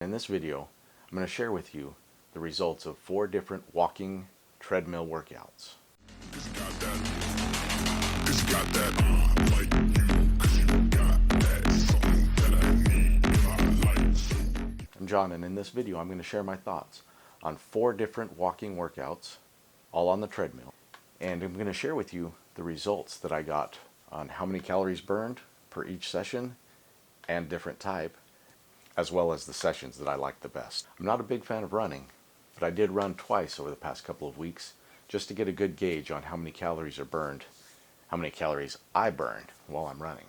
In this video, I'm going to share with you the results of 4 different walking treadmill workouts. I'm John, and in this video I'm going to share my thoughts on 4 different walking workouts, all on the treadmill. And I'm going to share with you the results that I got on how many calories burned per each session and different type, as well as the sessions that I like the best. I'm not a big fan of running, but I did run twice over the past couple of weeks just to get a good gauge on how many calories are burned, how many calories I burned while I'm running.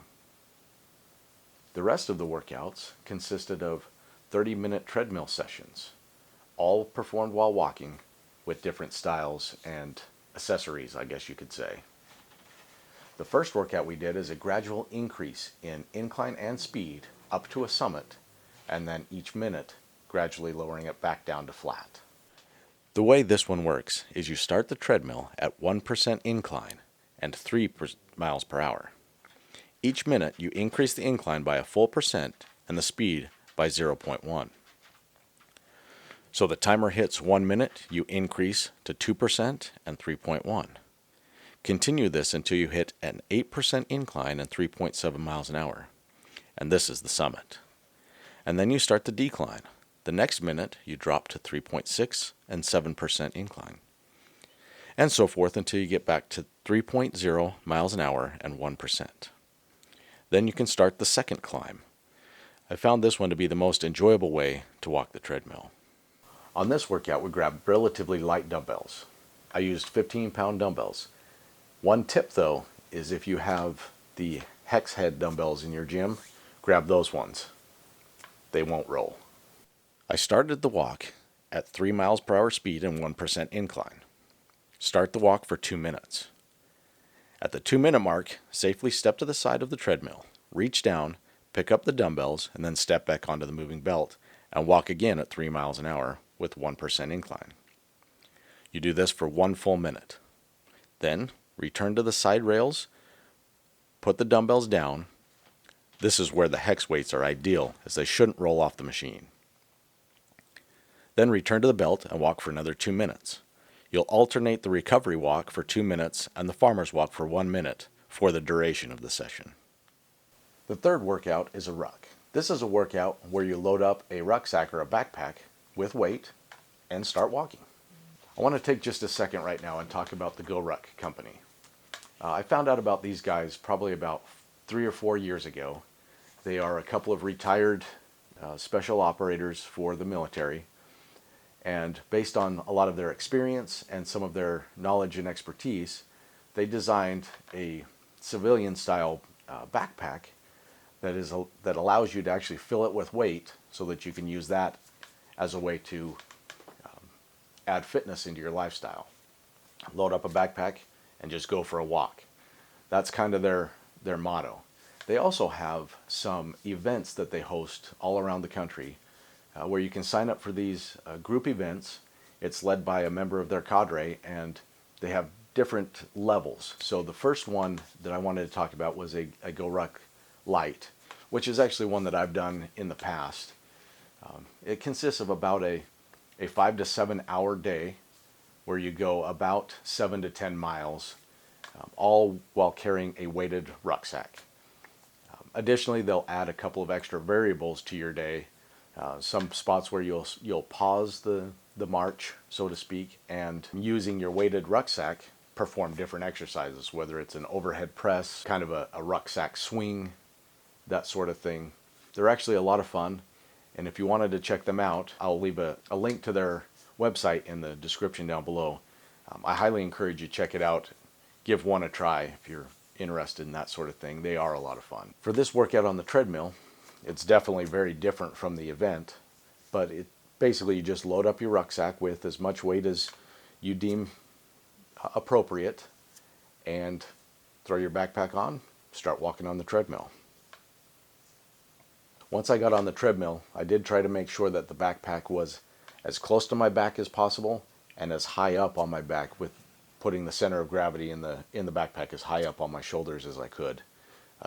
The rest of the workouts consisted of 30-minute treadmill sessions, all performed while walking with different styles and accessories, I guess you could say. The first workout we did is a gradual increase in incline and speed up to a summit, and then each minute gradually lowering it back down to flat. The way this one works is you start the treadmill at 1% incline and 3 miles per hour. Each minute you increase the incline by a full percent and the speed by 0.1. So the timer hits 1 minute, you increase to 2% and 3.1. Continue this until you hit an 8% incline and 3.7 miles an hour. And this is the summit. And then you start the decline. The next minute you drop to 3.6 and 7% incline. And so forth until you get back to 3.0 miles an hour and 1%. Then you can start the second climb. I found this one to be the most enjoyable way to walk the treadmill. On this workout we grabbed relatively light dumbbells. I used 15-pound dumbbells. One tip though is if you have the hex head dumbbells in your gym, grab those ones. They won't roll. I started the walk at 3 miles per hour speed and 1% incline. Start the walk for 2 minutes. At the 2-minute mark, safely step to the side of the treadmill, reach down, pick up the dumbbells, and then step back onto the moving belt and walk again at 3 miles an hour with 1% incline. You do this for 1 full minute. Then return to the side rails, put the dumbbells down. This is where the hex weights are ideal, as they shouldn't roll off the machine. Then return to the belt and walk for another 2 minutes. You'll alternate the recovery walk for 2 minutes and the farmer's walk for 1 minute for the duration of the session. The third workout is a ruck. This is a workout where you load up a rucksack or a backpack with weight and start walking. I want to take just a second right now and talk about the GoRuck company. I found out about these guys probably about 3 or 4 years ago. They are a couple of retired special operators for the military, and based on a lot of their experience and some of their knowledge and expertise, they designed a civilian style backpack that allows you to actually fill it with weight so that you can use that as a way to add fitness into your lifestyle. Load up a backpack and just go for a walk. That's kind of their motto. They also have some events that they host all around the country where you can sign up for these group events. It's led by a member of their cadre, and they have different levels. So the first one that I wanted to talk about was a GoRuck Lite, which is actually one that I've done in the past. It consists of about a 5 to 7 hour day where you go about 7 to 10 miles, all while carrying a weighted rucksack. Additionally, they'll add a couple of extra variables to your day. Some spots where you'll pause the march, so to speak, and using your weighted rucksack, perform different exercises, whether it's an overhead press, kind of a rucksack swing, that sort of thing. They're actually a lot of fun, and if you wanted to check them out, I'll leave a link to their website in the description down below. I highly encourage you to check it out. Give one a try if you're interested in that sort of thing. They are a lot of fun. For this workout on the treadmill, it's definitely very different from the event, but basically you just load up your rucksack with as much weight as you deem appropriate and throw your backpack on, start walking on the treadmill. Once I got on the treadmill, I did try to make sure that the backpack was as close to my back as possible and as high up on my back, with putting the center of gravity in the backpack as high up on my shoulders as I could.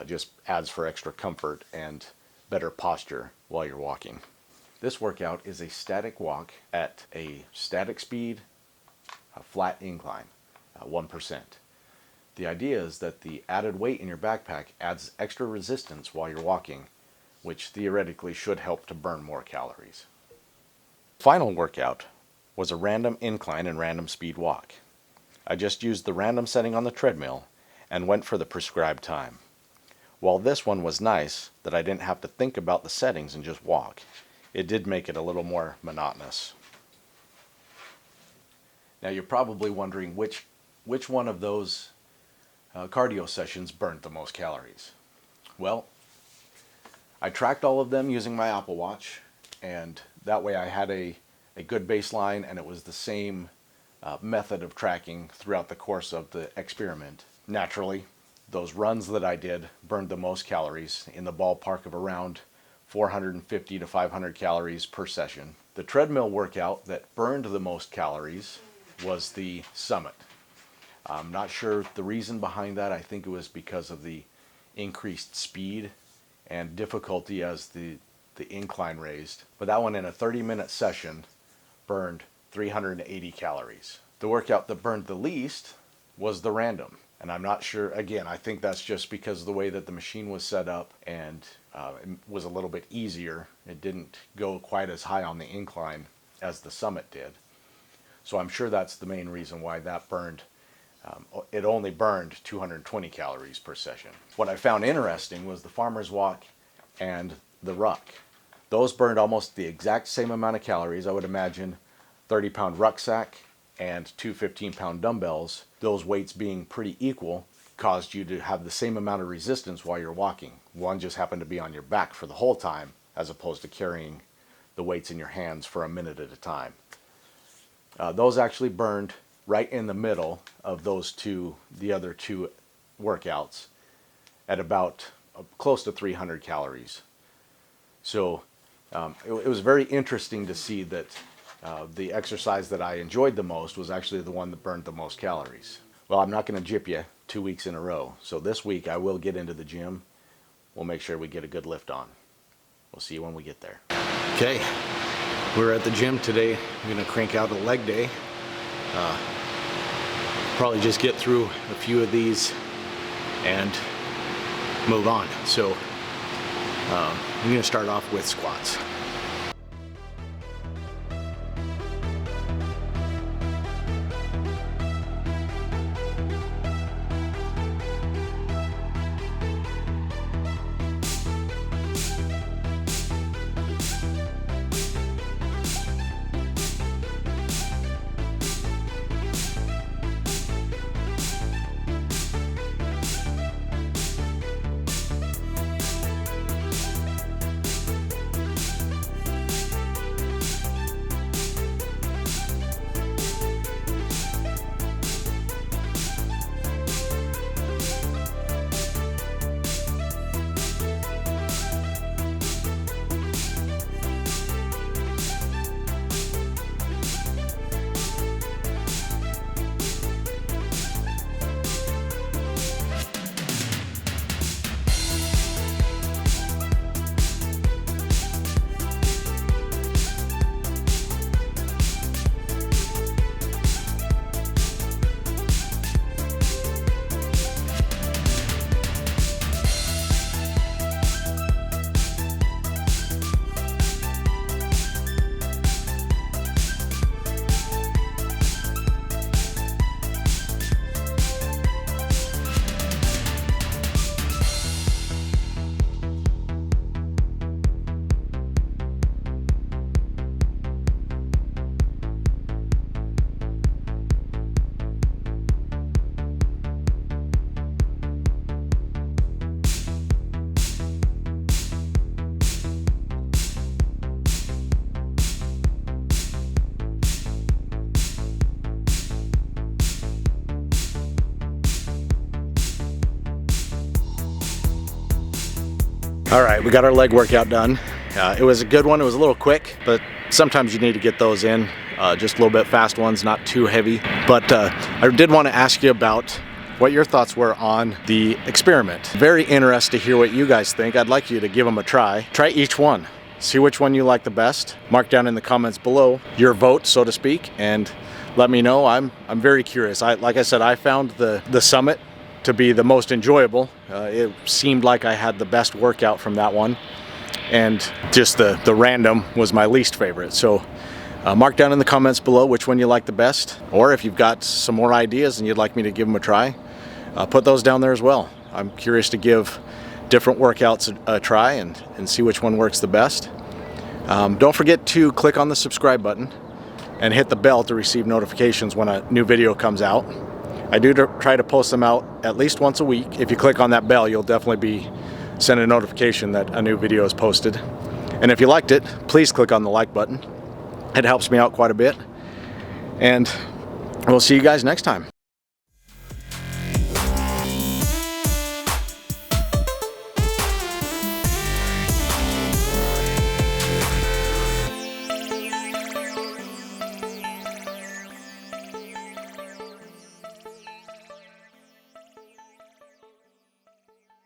Just adds for extra comfort and better posture while you're walking. This workout is a static walk at a static speed, a flat incline, 1%. The idea is that the added weight in your backpack adds extra resistance while you're walking, which theoretically should help to burn more calories. Final workout was a random incline and random speed walk. I just used the random setting on the treadmill and went for the prescribed time. While this one was nice that I didn't have to think about the settings and just walk, it did make it a little more monotonous. Now you're probably wondering which one of those cardio sessions burned the most calories. Well, I tracked all of them using my Apple Watch, and that way I had a good baseline, and it was the same method of tracking throughout the course of the experiment. Naturally, those runs that I did burned the most calories, in the ballpark of around 450 to 500 calories per session. The treadmill workout that burned the most calories was the summit. I'm not sure the reason behind that. I think it was because of the increased speed and difficulty as the incline raised. But that one, in a 30-minute session, burned 380 calories. The workout that burned the least was the random. And I'm not sure, again, I think that's just because of the way that the machine was set up, and it was a little bit easier. It didn't go quite as high on the incline as the summit did. So I'm sure that's the main reason why that burned. It only burned 220 calories per session. What I found interesting was the farmer's walk and the ruck. Those burned almost the exact same amount of calories. I would imagine 30-pound rucksack and two 15-pound dumbbells, those weights being pretty equal, caused you to have the same amount of resistance while you're walking. One just happened to be on your back for the whole time, as opposed to carrying the weights in your hands for a minute at a time. Those actually burned right in the middle of the other two workouts, at about close to 300 calories. So it was very interesting to see that the exercise that I enjoyed the most was actually the one that burned the most calories. Well, I'm not going to gyp you 2 weeks in a row. So this week I will get into the gym. We'll make sure we get a good lift on. We'll see you when we get there. Okay, we're at the gym today. I'm going to crank out a leg day. Probably just get through a few of these and move on. So I'm going to start off with squats. All right, we got our leg workout done. It was a good one. It was a little quick, but sometimes you need to get those in. Just a little bit fast ones, not too heavy. But I did want to ask you about what your thoughts were on the experiment. Very interested to hear what you guys think. I'd like you to give them a try. Try each one. see which one you like the best. Mark down in the comments below your vote, so to speak, and let me know. I'm very curious. Like I said, I found the summit to be the most enjoyable. It seemed like I had the best workout from that one, and just the random was my least favorite. So mark down in the comments below which one you like the best, or if you've got some more ideas and you'd like me to give them a try, put those down there as well. I'm curious to give different workouts a try and see which one works the best. Don't forget to click on the subscribe button and hit the bell to receive notifications when a new video comes out. I do try to post them out at least once a week. If you click on that bell, you'll definitely be sent a notification that a new video is posted. And if you liked it, please click on the like button. It helps me out quite a bit. And we'll see you guys next time.